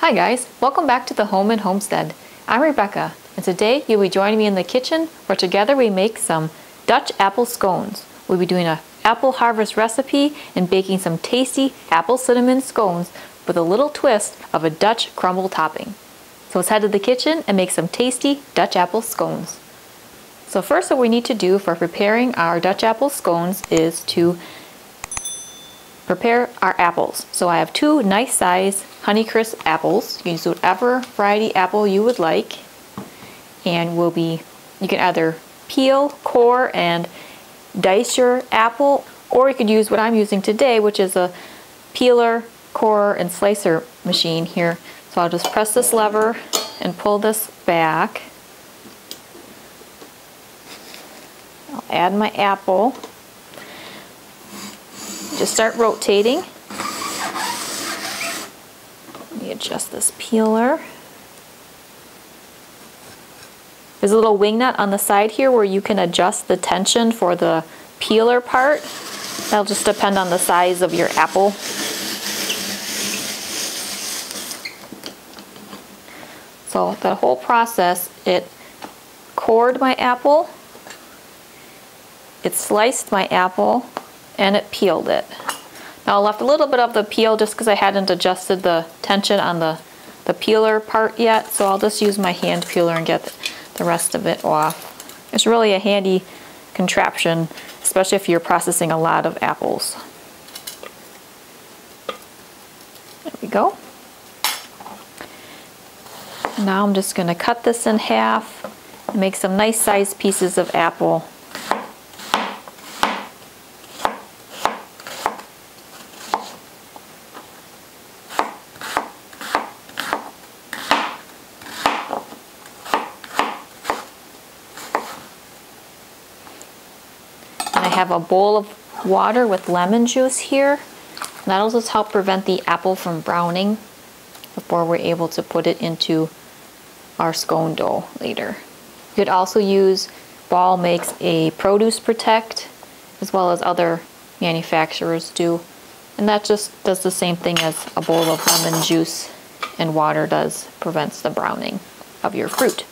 Hi guys, welcome back to the Home and Homestead. I'm Rebecca, and today you'll be joining me in the kitchen where together we make some Dutch apple scones. We'll be doing an apple harvest recipe and baking some tasty apple cinnamon scones with a little twist of a Dutch crumble topping. So let's head to the kitchen and make some tasty Dutch apple scones. So first what we need to do for preparing our Dutch apple scones is to prepare our apples. So I have two nice size Honeycrisp apples. You can use whatever variety apple you would like. And you can either peel, core, and dice your apple, or you could use what I'm using today, which is a peeler, core, and slicer machine here. So I'll just press this lever and pull this back. I'll add my apple. Just start rotating. Let me adjust this peeler. There's a little wing nut on the side here where you can adjust the tension for the peeler part. That'll just depend on the size of your apple. So the whole process, it cored my apple, it sliced my apple, and it peeled it. Now I left a little bit of the peel just because I hadn't adjusted the tension on the peeler part yet, so I'll just use my hand peeler and get the rest of it off. It's really a handy contraption, especially if you're processing a lot of apples. There we go. Now I'm just going to cut this in half and make some nice sized pieces of apple. I have a bowl of water with lemon juice here. That'll just help prevent the apple from browning before we're able to put it into our scone dough later. You could also use, Ball makes a produce protect, as well as other manufacturers do. And that just does the same thing as a bowl of lemon juice and water does, prevents the browning of your fruit.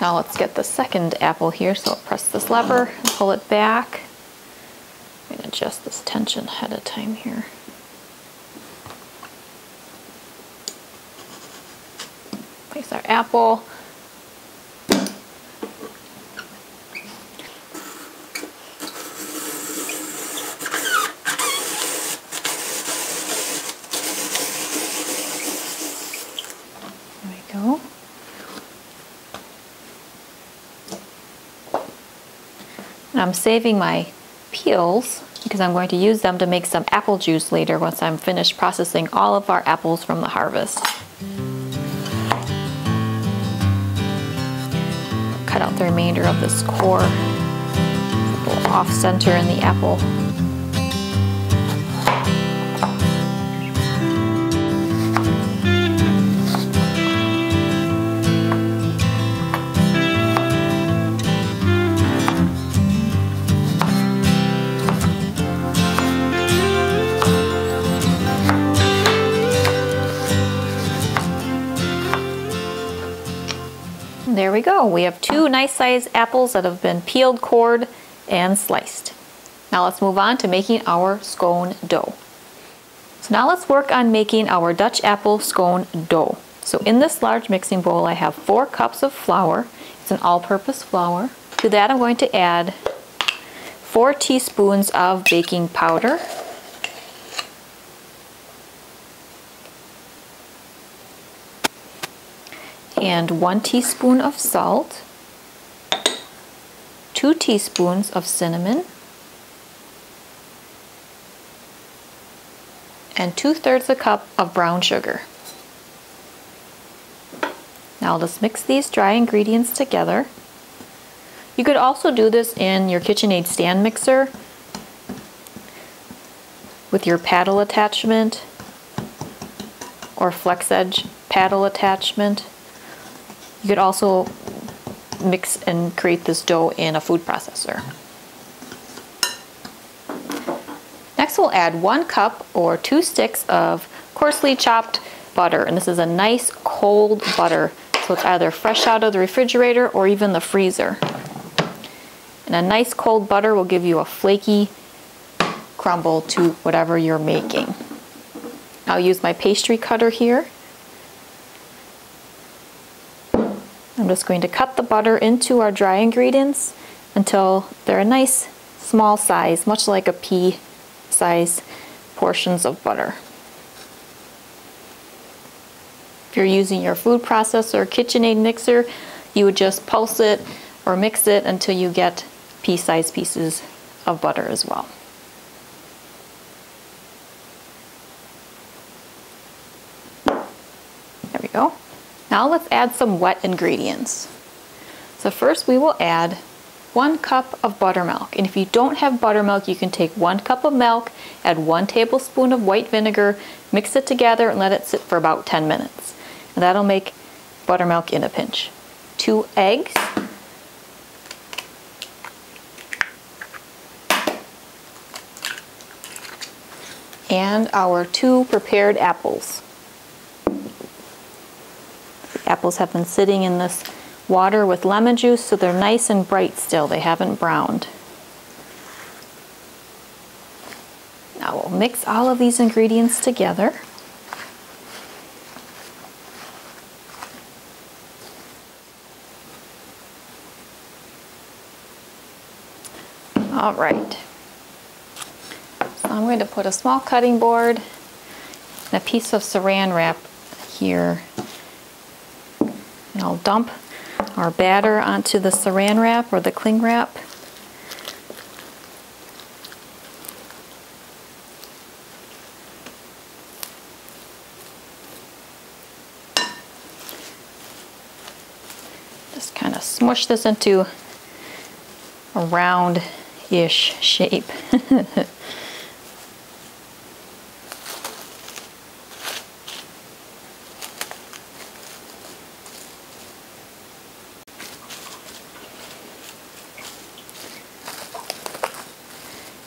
Now let's get the second apple here. So I'll press this lever and pull it back. I'm going to adjust this tension ahead of time here. Place our apple. There we go. I'm saving my peels because I'm going to use them to make some apple juice later once I'm finished processing all of our apples from the harvest. Cut out the remainder of this core. A little off center in the apple. There we go. We have two nice sized apples that have been peeled, cored, and sliced. Now let's move on to making our scone dough. So now let's work on making our Dutch apple scone dough. So in this large mixing bowl I have 4 cups of flour. It's an all-purpose flour. To that I'm going to add 4 teaspoons of baking powder. And 1 teaspoon of salt, 2 teaspoons of cinnamon, and 2/3 a cup of brown sugar. Now I'll just mix these dry ingredients together. You could also do this in your KitchenAid stand mixer with your paddle attachment or flex edge paddle attachment. You could also mix and create this dough in a food processor. Next we'll add 1 cup or 2 sticks of coarsely chopped butter, and this is a nice cold butter. So it's either fresh out of the refrigerator or even the freezer. And a nice cold butter will give you a flaky crumble to whatever you're making. I'll use my pastry cutter here. I'm just going to cut the butter into our dry ingredients until they're a nice small size, much like a pea size portions of butter. If you're using your food processor or KitchenAid mixer, you would just pulse it or mix it until you get pea-sized pieces of butter as well. There we go. Now let's add some wet ingredients. So first we will add 1 cup of buttermilk. And if you don't have buttermilk, you can take 1 cup of milk, add 1 tablespoon of white vinegar, mix it together and let it sit for about 10 minutes. And that'll make buttermilk in a pinch. 2 eggs. And our 2 prepared apples. The apples have been sitting in this water with lemon juice, so they're nice and bright still. They haven't browned. Now we'll mix all of these ingredients together. All right. So I'm going to put a small cutting board and a piece of saran wrap here. And I'll dump our batter onto the saran wrap or the cling wrap. Just kind of smush this into a round-ish shape.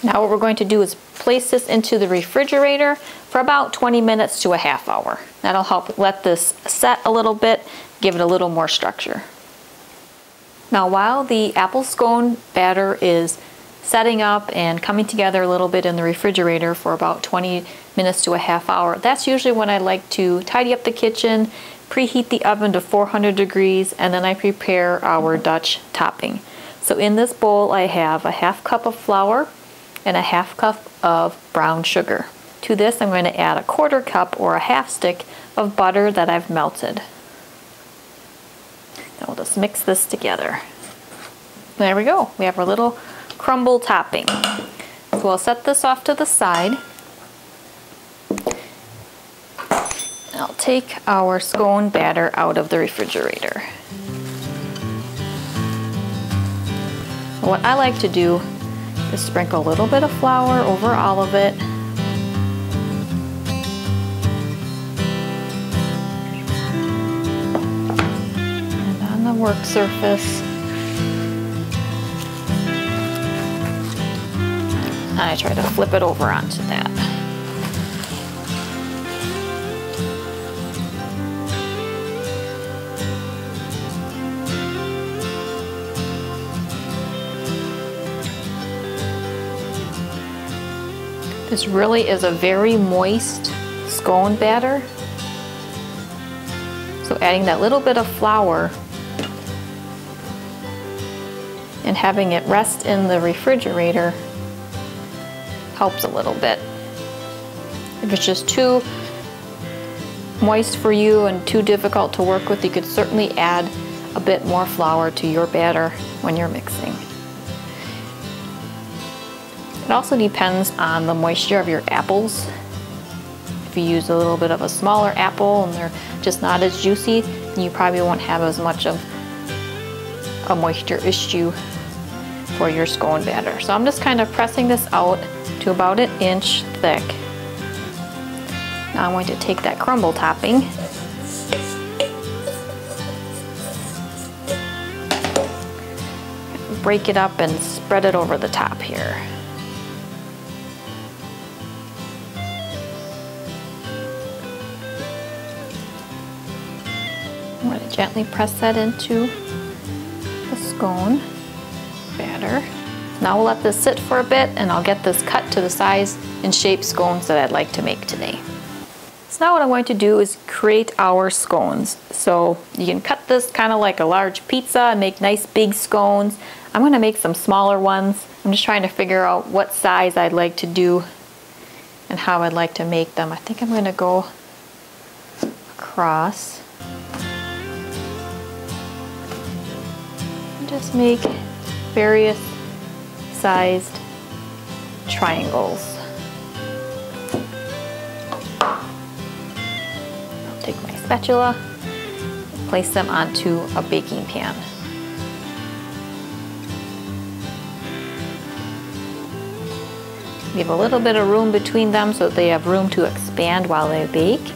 Now what we're going to do is place this into the refrigerator for about 20 minutes to a half hour. That'll help let this set a little bit, give it a little more structure. Now while the apple scone batter is setting up and coming together a little bit in the refrigerator for about 20 minutes to a half hour, that's usually when I like to tidy up the kitchen, preheat the oven to 400 degrees, and then I prepare our Dutch topping. So in this bowl I have a half cup of flour and a half cup of brown sugar. To this I'm going to add a 1/4 cup or a half stick of butter that I've melted. Then we'll just mix this together. There we go. We have our little crumble topping. So we'll set this off to the side. I'll take our scone batter out of the refrigerator. What I like to do is sprinkle a little bit of flour over all of it. And on the work surface. I try to flip it over onto that. This really is a very moist scone batter. So adding that little bit of flour and having it rest in the refrigerator helps a little bit. If it's just too moist for you and too difficult to work with, you could certainly add a bit more flour to your batter when you're mixing. It also depends on the moisture of your apples. If you use a little bit of a smaller apple and they're just not as juicy, then you probably won't have as much of a moisture issue for your scone batter. So I'm just kind of pressing this out to about 1 inch thick. Now I'm going to take that crumble topping break it up and spread it over the top here. I'm going to gently press that into the scone batter. Now we'll let this sit for a bit and I'll get this cut to the size and shape scones that I'd like to make today. So now what I'm going to do is create our scones. So you can cut this kind of like a large pizza and make nice big scones. I'm going to make some smaller ones. I'm just trying to figure out what size I'd like to do and how I'd like to make them. I think I'm going to go across and just make various sized triangles. I'll take my spatula and place them onto a baking pan. Leave a little bit of room between them so that they have room to expand while they bake.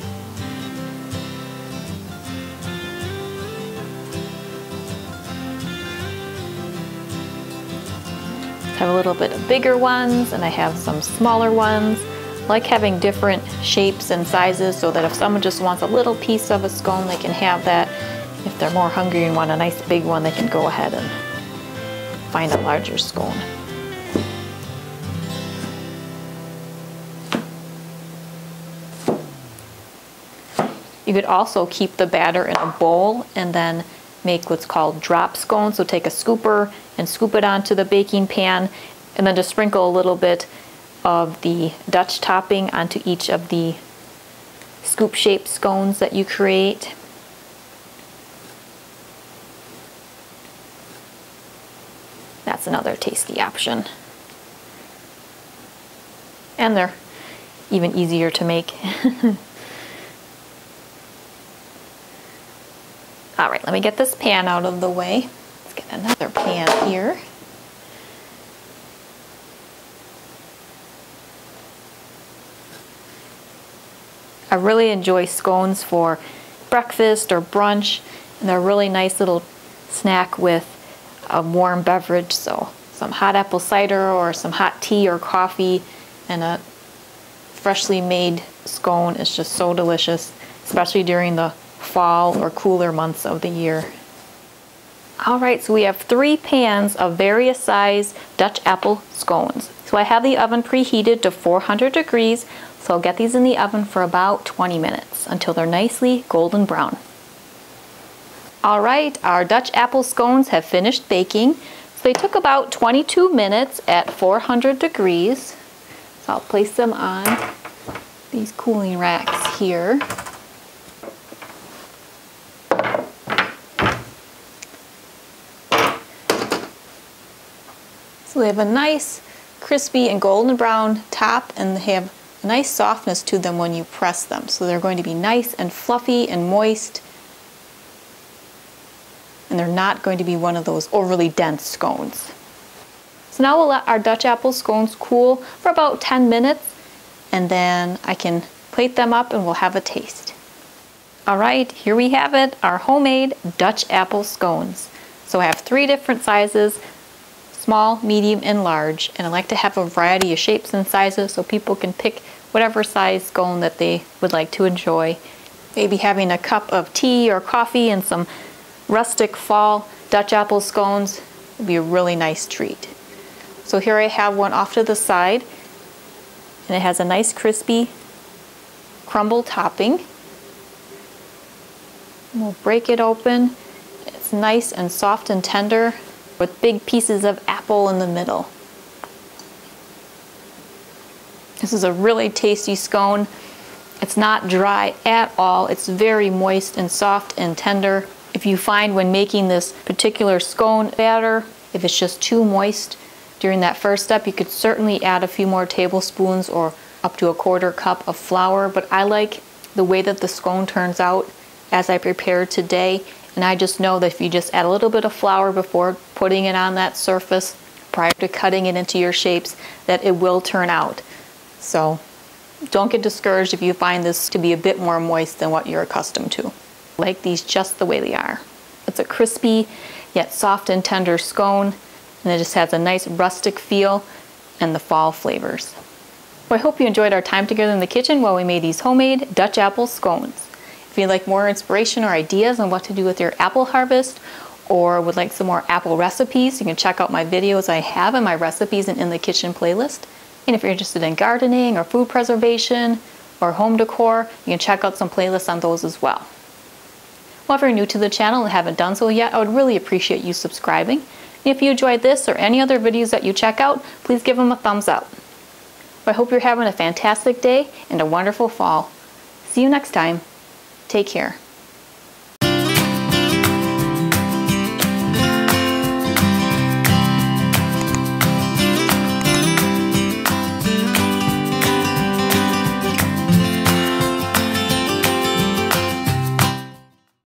I have a little bit of bigger ones and I have some smaller ones. I like having different shapes and sizes so that if someone just wants a little piece of a scone, they can have that. If they're more hungry and want a nice big one, they can go ahead and find a larger scone. You could also keep the batter in a bowl and then make what's called drop scones. So take a scooper and scoop it onto the baking pan and then just sprinkle a little bit of the Dutch topping onto each of the scoop shaped scones that you create. That's another tasty option. And they're even easier to make. All right, let me get this pan out of the way. Let's get another pan here. I really enjoy scones for breakfast or brunch, and they're a really nice little snack with a warm beverage. So some hot apple cider or some hot tea or coffee and a freshly made scone is just so delicious, especially during the fall or cooler months of the year. All right, so we have 3 pans of various size Dutch apple scones. So I have the oven preheated to 400 degrees, so I'll get these in the oven for about 20 minutes until they're nicely golden brown. All right, our Dutch apple scones have finished baking. So they took about 22 minutes at 400 degrees. So I'll place them on these cooling racks here. So they have a nice crispy and golden brown top, and they have a nice softness to them when you press them. So they're going to be nice and fluffy and moist, and they're not going to be one of those overly dense scones. So now we'll let our Dutch apple scones cool for about 10 minutes, and then I can plate them up and we'll have a taste. All right, here we have it, our homemade Dutch apple scones. So I have 3 different sizes: small, medium, and large, and I like to have a variety of shapes and sizes so people can pick whatever size scone that they would like to enjoy. Maybe having a cup of tea or coffee and some rustic fall Dutch apple scones would be a really nice treat. So here I have one off to the side, and it has a nice crispy crumble topping. And we'll break it open. It's nice and soft and tender, with big pieces of apple in the middle. This is a really tasty scone. It's not dry at all. It's very moist and soft and tender. If you find when making this particular scone batter, if it's just too moist during that first step, you could certainly add a few more tablespoons or up to a 1/4 cup of flour, but I like the way that the scone turns out as I prepared today. And I just know that if you just add a little bit of flour before putting it on that surface prior to cutting it into your shapes, that it will turn out. So don't get discouraged if you find this to be a bit more moist than what you're accustomed to. I like these just the way they are. It's a crispy yet soft and tender scone, and it just has a nice rustic feel and the fall flavors. Well, I hope you enjoyed our time together in the kitchen while we made these homemade Dutch apple scones. If If you'd like more inspiration or ideas on what to do with your apple harvest, or would like some more apple recipes, you can check out my videos I have in my recipes and in the kitchen playlist. And if you're interested in gardening or food preservation or home decor, you can check out some playlists on those as well. Well, if you're new to the channel and haven't done so yet, I would really appreciate you subscribing. And if you enjoyed this or any other videos that you check out, please give them a thumbs up. I hope you're having a fantastic day and a wonderful fall. See you next time. Take care.